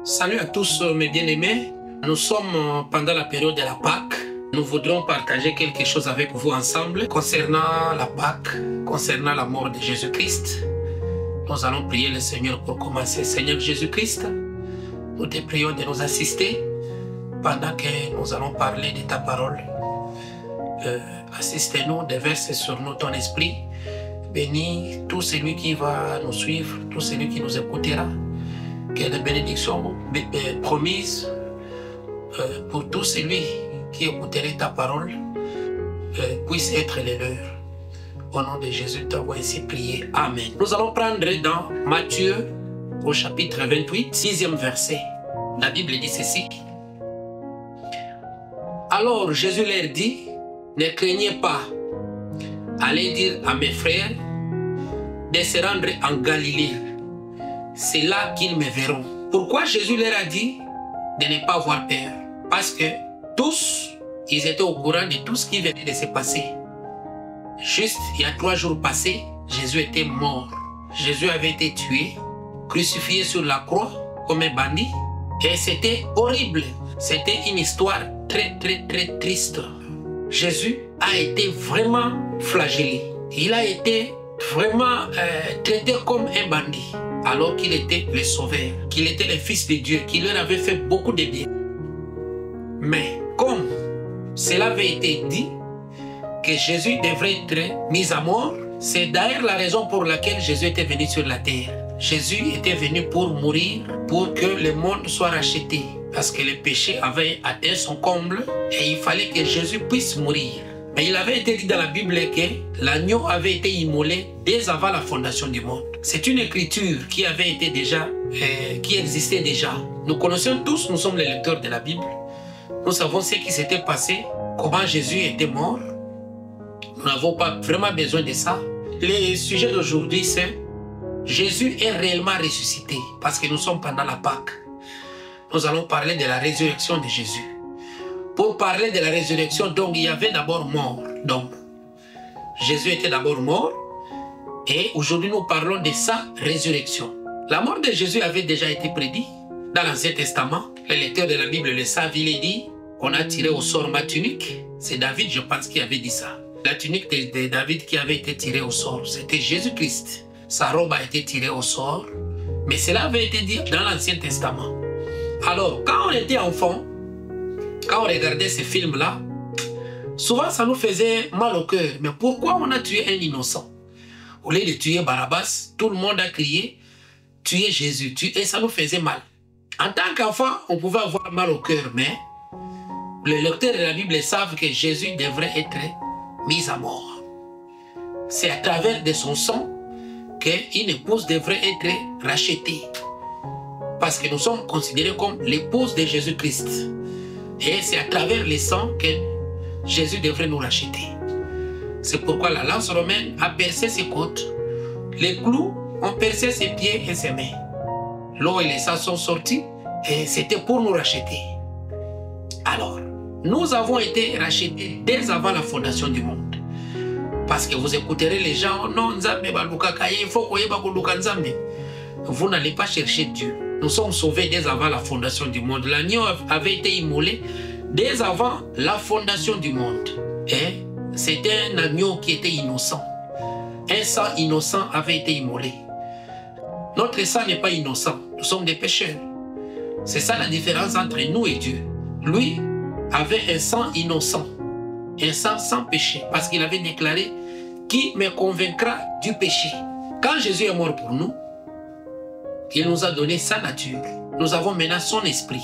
Salut à tous mes bien-aimés. Nous sommes pendant la période de la Pâque. Nous voudrions partager quelque chose avec vous ensemble concernant la Pâque, concernant la mort de Jésus-Christ. Nous allons prier le Seigneur pour commencer. Seigneur Jésus-Christ, nous te prions de nous assister pendant que nous allons parler de ta parole. Assistez-nous, déverse sur nous ton esprit. Bénis tout celui qui va nous suivre, tout celui qui nous écoutera. Que les bénédictions promises pour tout celui qui écouterait ta parole puissent être les leurs. Au nom de Jésus, t'avons ainsi prié. Amen. Nous allons prendre dans Matthieu au chapitre 28, 6e verset. La Bible dit ceci. Alors Jésus leur dit, ne craignez pas, allez dire à mes frères de se rendre en Galilée. C'est là qu'ils me verront. Pourquoi Jésus leur a dit de ne pas avoir peur? Parce que tous, ils étaient au courant de tout ce qui venait de se passer. Juste il y a 3 jours passés, Jésus était mort. Jésus avait été tué, crucifié sur la croix comme un bandit. Et c'était horrible. C'était une histoire très triste. Jésus a été vraiment flagellé. Il a été vraiment traité comme un bandit. Alors qu'il était le sauveur, qu'il était le fils de Dieu, qu'il leur avait fait beaucoup de bien. Mais comme cela avait été dit, que Jésus devrait être mis à mort, c'est d'ailleurs la raison pour laquelle Jésus était venu sur la terre. Jésus était venu pour mourir, pour que le monde soit racheté. Parce que le péché avait atteint son comble et il fallait que Jésus puisse mourir. Mais il avait été dit dans la Bible que l'agneau avait été immolé dès avant la fondation du monde. C'est une écriture qui avait été déjà, qui existait déjà. Nous connaissons tous, nous sommes les lecteurs de la Bible. Nous savons ce qui s'était passé, comment Jésus était mort. Nous n'avons pas vraiment besoin de ça. Le sujet d'aujourd'hui, c'est Jésus est réellement ressuscité parce que nous sommes pendant la Pâque. Nous allons parler de la résurrection de Jésus. Pour parler de la résurrection, donc il y avait d'abord mort. Donc, Jésus était d'abord mort. Et aujourd'hui, nous parlons de sa résurrection. La mort de Jésus avait déjà été prédite dans l'Ancien Testament. Les lecteurs de la Bible le savent, il est dit, on a tiré au sort ma tunique. C'est David, je pense, qui avait dit ça. La tunique de David qui avait été tirée au sort, c'était Jésus-Christ. Sa robe a été tirée au sort. Mais cela avait été dit dans l'Ancien Testament. Alors, quand on était enfant, quand on regardait ces films-là, souvent ça nous faisait mal au cœur. Mais pourquoi on a tué un innocent? Au lieu de tuer Barabbas, tout le monde a crié, tuer Jésus, et ça nous faisait mal. En tant qu'enfant, on pouvait avoir mal au cœur, mais les lecteurs de la Bible savent que Jésus devrait être mis à mort. C'est à travers de son sang qu'une épouse devrait être rachetée. Parce que nous sommes considérés comme l'épouse de Jésus-Christ. Et c'est à travers le sang que Jésus devrait nous racheter. C'est pourquoi la lance romaine a percé ses côtes. Les clous ont percé ses pieds et ses mains. L'eau et le sang sont sortis et c'était pour nous racheter. Alors, nous avons été rachetés dès avant la fondation du monde. Parce que vous écouterez les gens, non, vous n'allez pas chercher Dieu. Nous sommes sauvés dès avant la fondation du monde. L'agneau avait été immolé dès avant la fondation du monde. Et c'était un agneau qui était innocent. Un sang innocent avait été immolé. Notre sang n'est pas innocent. Nous sommes des pécheurs. C'est ça la différence entre nous et Dieu. Lui avait un sang innocent. Un sang sans péché. Parce qu'il avait déclaré « Qui me convaincra du péché ?» Quand Jésus est mort pour nous, il nous a donné sa nature. Nous avons maintenant son esprit.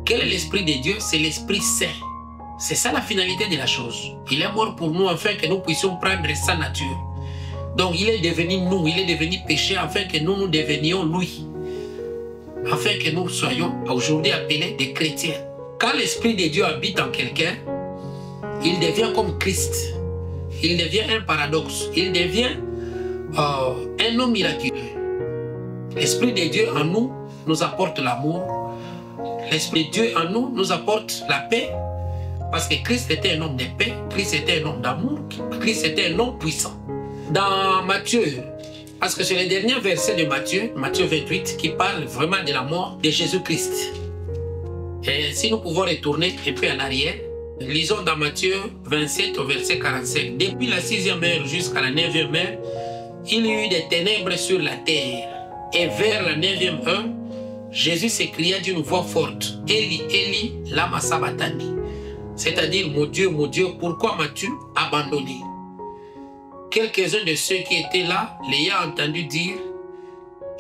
Quel est l'esprit de Dieu? C'est l'Esprit Saint. C'est ça la finalité de la chose. Il est mort pour nous afin que nous puissions prendre sa nature. Donc il est devenu nous, il est devenu péché afin que nous devenions lui. Afin que nous soyons aujourd'hui appelés des chrétiens. Quand l'Esprit de Dieu habite en quelqu'un, il devient comme Christ. Il devient un paradoxe. Il devient un homme miraculeux. L'Esprit de Dieu en nous nous apporte l'amour. L'Esprit de Dieu en nous apporte la paix. Parce que Christ était un homme de paix. Christ était un homme d'amour. Christ était un homme puissant. Dans Matthieu Parce que c'est le dernier verset de Matthieu, Matthieu 28, qui parle vraiment de la mort de Jésus-Christ. Et si nous pouvons retourner un peu en arrière, lisons dans Matthieu 27 au verset 45. Depuis la 6e heure jusqu'à la 9e heure, il y eut des ténèbres sur la terre. Et vers la 9e heure, Jésus s'écria d'une voix forte, Eli, Eli, lama sabachthani. C'est-à-dire, mon Dieu, pourquoi m'as-tu abandonné? Quelques-uns de ceux qui étaient là l'ayant entendu dire,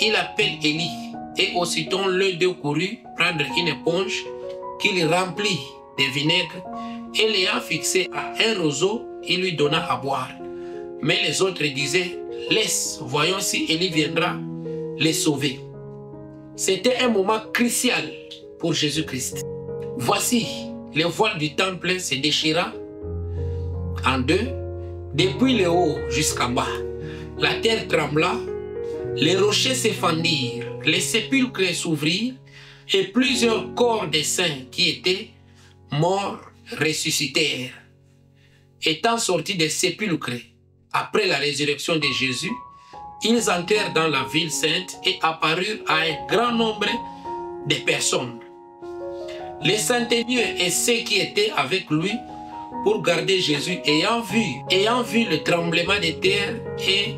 il appelle Élie. Et aussitôt l'un d'eux courut prendre une éponge qu'il remplit de vinaigre et l'ayant fixé à un roseau, il lui donna à boire. Mais les autres disaient, laisse, voyons si Élie viendra les sauver. C'était un moment crucial pour Jésus-Christ. Voici, le voile du temple se déchira en deux, depuis le haut jusqu'en bas. La terre trembla, les rochers se fendirent, les sépulcres s'ouvrirent, et plusieurs corps des saints qui étaient morts ressuscitèrent. Étant sortis des sépulcres, après la résurrection de Jésus, ils entrèrent dans la ville sainte et apparurent à un grand nombre de personnes. Les centeniers et ceux qui étaient avec lui pour garder Jésus, ayant vu le tremblement de terre et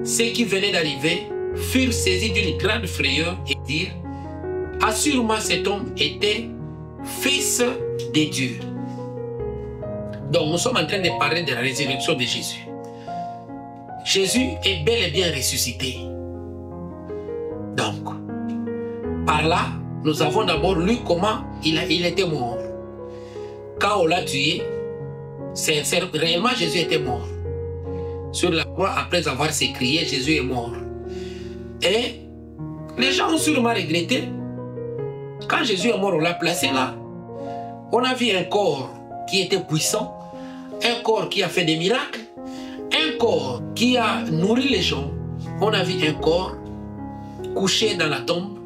ceux qui venaient d'arriver, furent saisis d'une grande frayeur et dirent, assurément cet homme était fils de Dieu. Donc nous sommes en train de parler de la résurrection de Jésus. Jésus est bel et bien ressuscité. Donc, par là, nous avons d'abord lu comment il était mort. Quand on l'a tué, réellement Jésus était mort. Sur la croix, après avoir s'écrié, Jésus est mort. Et les gens ont sûrement regretté. Quand Jésus est mort, on l'a placé là. On a vu un corps qui était puissant, un corps qui a fait des miracles, un corps qui a nourri les gens. On a vu un corps couché dans la tombe.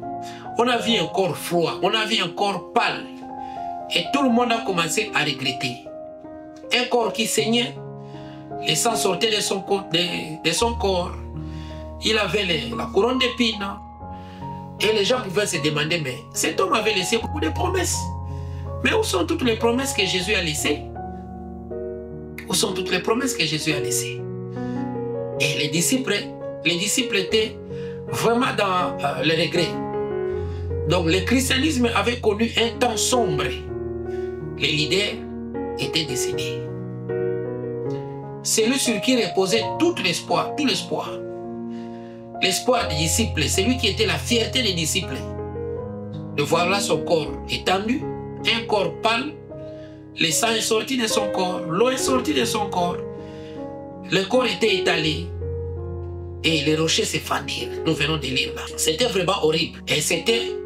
On a vu un corps froid. On a vu un corps pâle. Et tout le monde a commencé à regretter. Un corps qui saignait. Le sang sortait de son corps. Il avait la couronne d'épines. Et les gens pouvaient se demander, mais cet homme avait laissé beaucoup de promesses. Mais où sont toutes les promesses que Jésus a laissées? Où sont toutes les promesses que Jésus a laissées? Et les disciples étaient vraiment dans le regret. Donc le christianisme avait connu un temps sombre. Les leaders étaient décédés. Celui sur qui reposait tout l'espoir. L'espoir des disciples, celui qui était la fierté des disciples. De voir là son corps étendu, un corps pâle, le sang est sorti de son corps, l'eau est sortie de son corps, le corps était étalé et les rochers se fendirent. Nous venons de lire là. C'était vraiment horrible et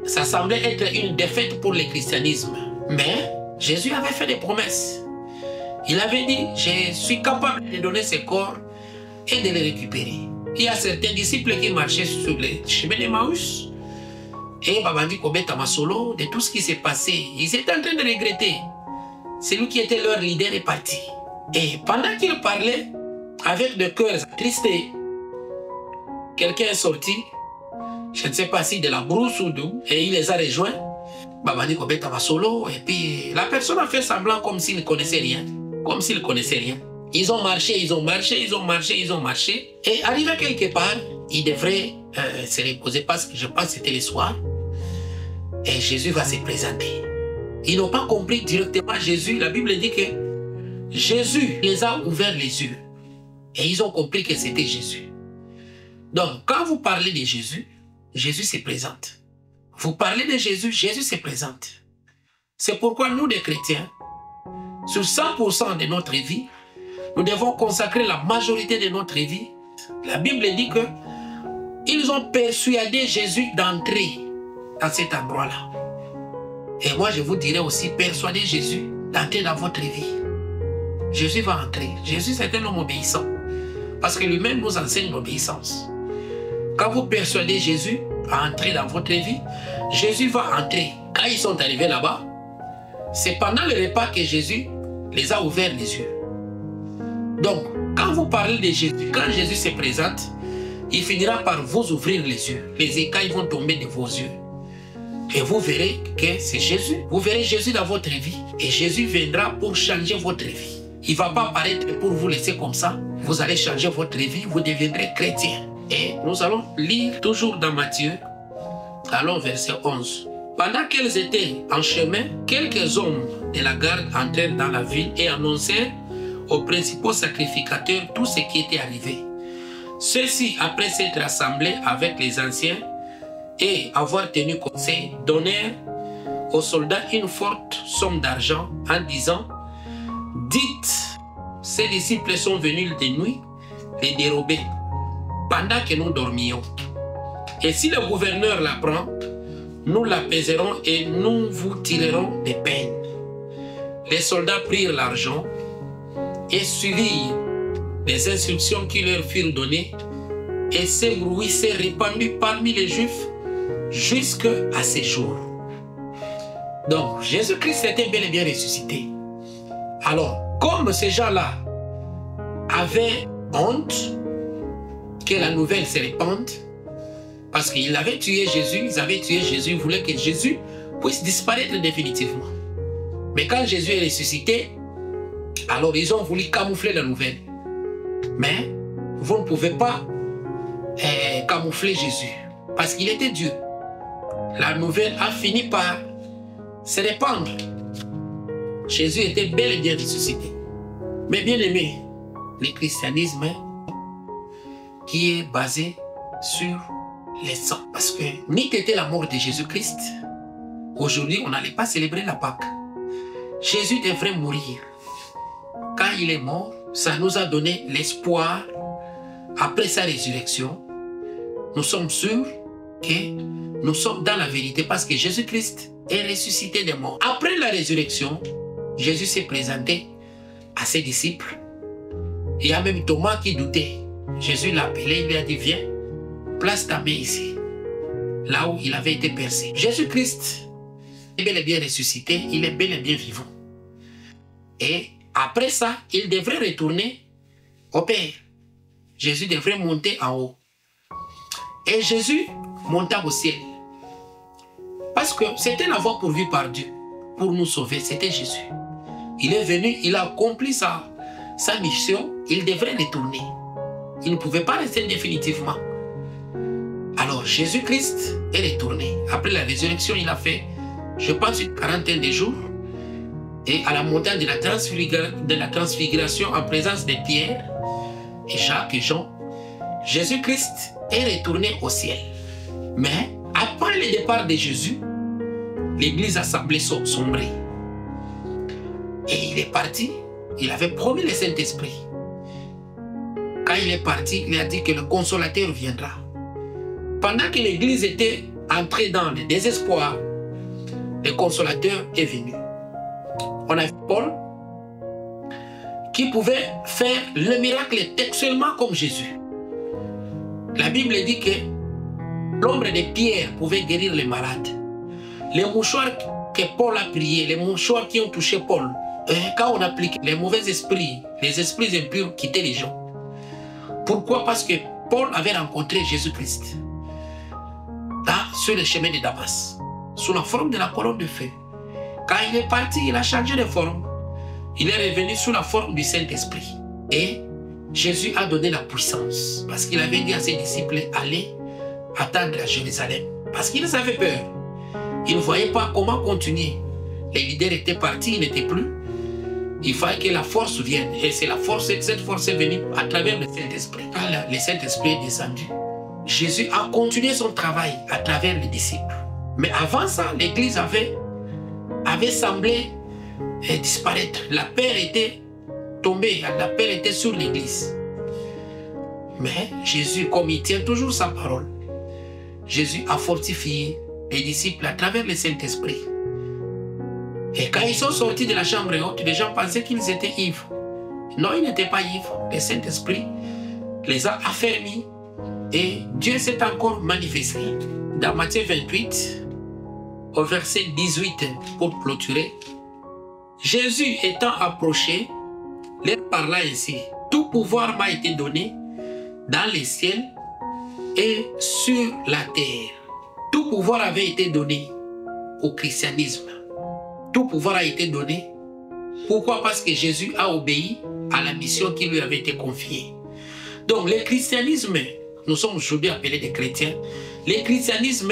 ça semblait être une défaite pour le christianisme. Mais Jésus avait fait des promesses. Il avait dit, je suis capable de donner ce corps et de le récupérer. Il y a certains disciples qui marchaient sur les chemins d'Emmaüs et Babandi Kobeta Masolo, de tout ce qui s'est passé, ils étaient en train de regretter. Celui qui était leur leader est parti. Et pendant qu'il parlait, avec le cœur attristé, quelqu'un est sorti, je ne sais pas si de la brousse ou d'où, et il les a rejoints. Babandi Kobeta Masolo, et puis la personne a fait semblant comme s'il ne connaissait rien. Comme s'il ne connaissait rien. Ils ont marché. Et arrivé quelque part, ils devraient se reposer parce que je pense que c'était le soir. Et Jésus va se présenter. Ils n'ont pas compris directement Jésus. La Bible dit que Jésus les a ouvert les yeux. Et ils ont compris que c'était Jésus. Donc, quand vous parlez de Jésus, Jésus se présente. Vous parlez de Jésus, Jésus se présente. C'est pourquoi nous, les chrétiens, sur 100% de notre vie, nous devons consacrer la majorité de notre vie. La Bible dit que ils ont persuadé Jésus d'entrer dans cet endroit-là. Et moi, je vous dirais aussi, persuadez Jésus d'entrer dans votre vie. Jésus va entrer. Jésus, c'est un homme obéissant. Parce que lui-même nous enseigne l'obéissance. Quand vous persuadez Jésus à entrer dans votre vie, Jésus va entrer. Quand ils sont arrivés là-bas, c'est pendant le repas que Jésus les a ouverts les yeux. Donc, quand vous parlez de Jésus, quand Jésus se présente, il finira par vous ouvrir les yeux. Les écailles vont tomber de vos yeux. Et vous verrez que c'est Jésus. Vous verrez Jésus dans votre vie. Et Jésus viendra pour changer votre vie. Il ne va pas apparaître pour vous laisser comme ça. Vous allez changer votre vie, vous deviendrez chrétien. Et nous allons lire toujours dans Matthieu. Allons verset 11. Pendant qu'elles étaient en chemin, quelques hommes de la garde entrèrent dans la ville et annoncèrent aux principaux sacrificateurs tout ce qui était arrivé. Ceux-ci, après s'être assemblés avec les anciens et avoir tenu conseil, donnèrent aux soldats une forte somme d'argent en disant: dites, ces disciples sont venus de nuit les dérober pendant que nous dormions. Et si le gouverneur l'apprend, nous l'apaiserons et nous vous tirerons des peines. Les soldats prirent l'argent et suivirent les instructions qui leur furent données, et ce bruit s'est répandu parmi les Juifs jusqu'à ces jours. Donc, Jésus-Christ était bel et bien ressuscité. Alors, comme ces gens-là avaient honte que la nouvelle se répande, parce qu'ils avaient tué Jésus, ils voulaient que Jésus puisse disparaître définitivement. Mais quand Jésus est ressuscité, alors ils ont voulu camoufler la nouvelle. Mais vous ne pouvez pas camoufler Jésus, parce qu'il était Dieu. La nouvelle a fini par se répandre. Jésus était bel et bien ressuscité. Mais bien aimé, le christianisme qui est basé sur les sangs. Parce que ni qu'était la mort de Jésus-Christ, aujourd'hui on n'allait pas célébrer la Pâque. Jésus devrait mourir. Quand il est mort, ça nous a donné l'espoir. Après sa résurrection, nous sommes sûrs que nous sommes dans la vérité parce que Jésus-Christ est ressuscité des morts. Après la résurrection, Jésus s'est présenté à ses disciples. Il y a même Thomas qui doutait. Jésus l'a appelé, il lui a dit: viens, place ta main ici, là où il avait été percé. Jésus-Christ est bel et bien ressuscité, il est bel et bien vivant. Et après ça, il devrait retourner au Père. Jésus devrait monter en haut. Et Jésus monta au ciel. Parce que c'était la voie pourvue par Dieu pour nous sauver, c'était Jésus. Il est venu, il a accompli sa mission, il devrait retourner. Il ne pouvait pas rester définitivement. Alors Jésus-Christ est retourné. Après la résurrection, il a fait, je pense, une quarantaine de jours. Et à la montagne de la transfiguration en présence de Pierre et Jacques et Jean, Jésus-Christ est retourné au ciel. Mais après le départ de Jésus, l'église a semblé sombrer. Et il est parti, il avait promis le Saint-Esprit. Quand il est parti, il a dit que le Consolateur viendra. Pendant que l'église était entrée dans le désespoir, le Consolateur est venu. On a vu Paul qui pouvait faire le miracle textuellement comme Jésus. La Bible dit que l'ombre de Pierre pouvait guérir les malades. Les mouchoirs que Paul a priés, les mouchoirs qui ont touché Paul, quand on applique les mauvais esprits, les esprits impurs quittaient les gens. Pourquoi? Parce que Paul avait rencontré Jésus-Christ sur le chemin de Damas, sous la forme de la colonne de feu. Quand il est parti, il a changé de forme. Il est revenu sous la forme du Saint-Esprit. Et Jésus a donné la puissance. Parce qu'il avait dit à ses disciples: allez attendre à Jérusalem. Parce qu'ils avaient peur. Ils ne voyaient pas comment continuer. Les leaders étaient partis, ils n'étaient plus. Il fallait que la force vienne. Et c'est cette force est venue à travers le Saint-Esprit. Quand le Saint-Esprit est descendu, Jésus a continué son travail à travers les disciples. Mais avant ça, l'Église avait semblé disparaître. La peur était tombée, la peur était sur l'Église. Mais Jésus, comme il tient toujours sa parole, Jésus a fortifié les disciples à travers le Saint-Esprit. Et quand ils sont sortis de la chambre haute, les gens pensaient qu'ils étaient ivres. Non, ils n'étaient pas ivres. Le Saint-Esprit les a affermis et Dieu s'est encore manifesté. Dans Matthieu 28, au verset 18, pour clôturer, Jésus étant approché, leur parla ainsi: tout pouvoir m'a été donné dans les ciels et sur la terre. Tout pouvoir avait été donné au christianisme. Tout pouvoir a été donné. Pourquoi? Parce que Jésus a obéi à la mission qui lui avait été confiée. Donc le christianisme, nous sommes aujourd'hui appelés des chrétiens, le christianisme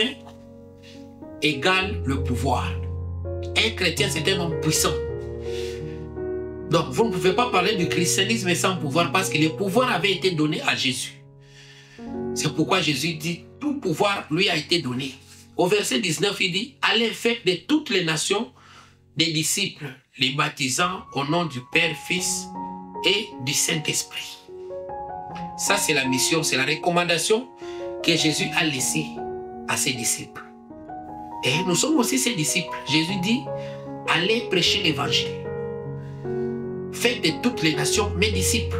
égale le pouvoir. Un chrétien, c'est un homme puissant. Donc vous ne pouvez pas parler du christianisme sans pouvoir parce que le pouvoir avait été donné à Jésus. C'est pourquoi Jésus dit, tout pouvoir lui a été donné. Au verset 19, il dit, allez faire de toutes les nations des disciples, les baptisant au nom du Père, Fils et du Saint-Esprit. Ça, c'est la mission, c'est la recommandation que Jésus a laissée à ses disciples. Et nous sommes aussi ses disciples. Jésus dit, allez prêcher l'évangile. Faites de toutes les nations mes disciples.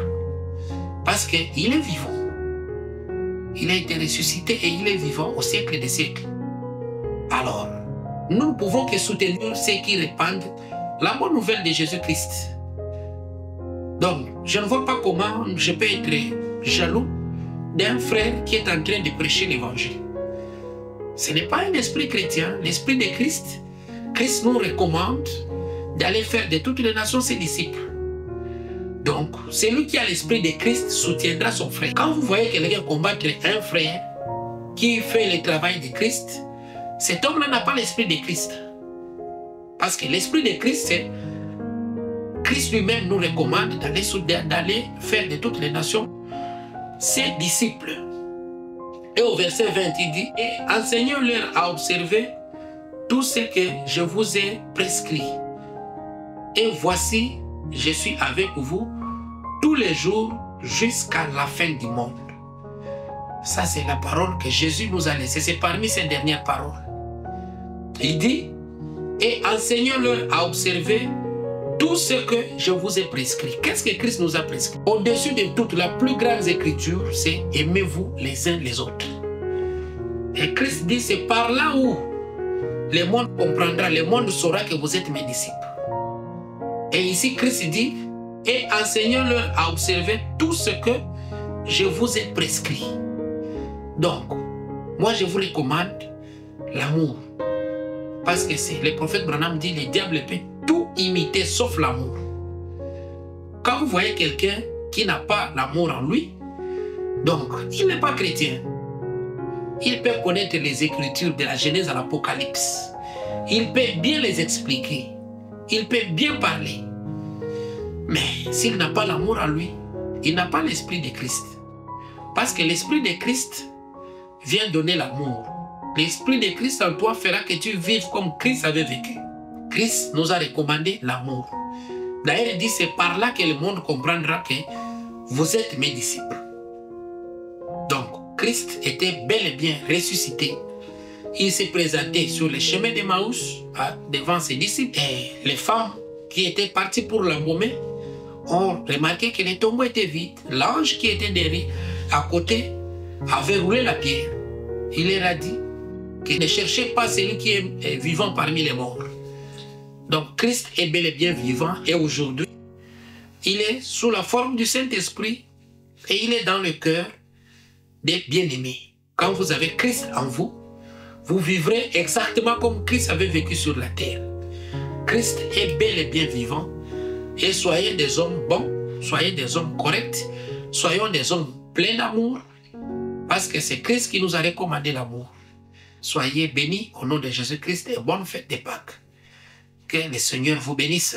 Parce qu'il est vivant. Il a été ressuscité et il est vivant au siècle des siècles. Alors, nous ne pouvons que soutenir ceux qui répandent la bonne nouvelle de Jésus-Christ. Donc, je ne vois pas comment je peux être jaloux d'un frère qui est en train de prêcher l'évangile. Ce n'est pas un esprit chrétien, l'esprit de Christ. Christ nous recommande d'aller faire de toutes les nations ses disciples. Donc, celui qui a l'esprit de Christ soutiendra son frère. Quand vous voyez quelqu'un combattre un frère qui fait le travail de Christ, cet homme-là n'a pas l'esprit de Christ. Parce que l'esprit de Christ, c'est Christ lui-même nous recommande d'aller faire de toutes les nations ses disciples. Et au verset 20, il dit, et enseignez-leur à observer tout ce que je vous ai prescrit. Et voici, je suis avec vous tous les jours jusqu'à la fin du monde. Ça, c'est la parole que Jésus nous a laissée. C'est parmi ces dernières paroles. Il dit, et enseignez-leur à observer tout ce que je vous ai prescrit. Qu'est-ce que Christ nous a prescrit? Au-dessus de toute la plus grande écriture, c'est aimez-vous les uns les autres. Et Christ dit, c'est par là où le monde comprendra, le monde saura que vous êtes mes disciples. Et ici, Christ dit, et enseignez-leur à observer tout ce que je vous ai prescrit. Donc, moi je vous recommande l'amour. Parce que c'est le prophète Branham dit, le diable peut tout imiter sauf l'amour. Quand vous voyez quelqu'un qui n'a pas l'amour en lui, donc il n'est pas chrétien. Il peut connaître les écritures de la Genèse à l'Apocalypse. Il peut bien les expliquer. Il peut bien parler. Mais s'il n'a pas l'amour en lui, il n'a pas l'esprit de Christ. Parce que l'esprit de Christ vient donner l'amour. L'esprit de Christ en toi fera que tu vives comme Christ avait vécu. Christ nous a recommandé l'amour. D'ailleurs, il dit, c'est par là que le monde comprendra que vous êtes mes disciples. Donc, Christ était bel et bien ressuscité. Il s'est présenté sur le chemin d'Emmaüs devant ses disciples. Et les femmes qui étaient parties pour l'embaumer ont remarqué que le tombeau était vide. L'ange qui était derrière, à côté, avait roulé la pierre. Il leur a dit que ne cherchez pas celui qui est vivant parmi les morts. Donc Christ est bel et bien vivant et aujourd'hui, il est sous la forme du Saint-Esprit et il est dans le cœur des bien-aimés. Quand vous avez Christ en vous, vous vivrez exactement comme Christ avait vécu sur la terre. Christ est bel et bien vivant et soyez des hommes bons, soyez des hommes corrects, soyons des hommes pleins d'amour parce que c'est Christ qui nous a recommandé l'amour. Soyez bénis au nom de Jésus-Christ et bonne fête de Pâques. Que le Seigneur vous bénisse.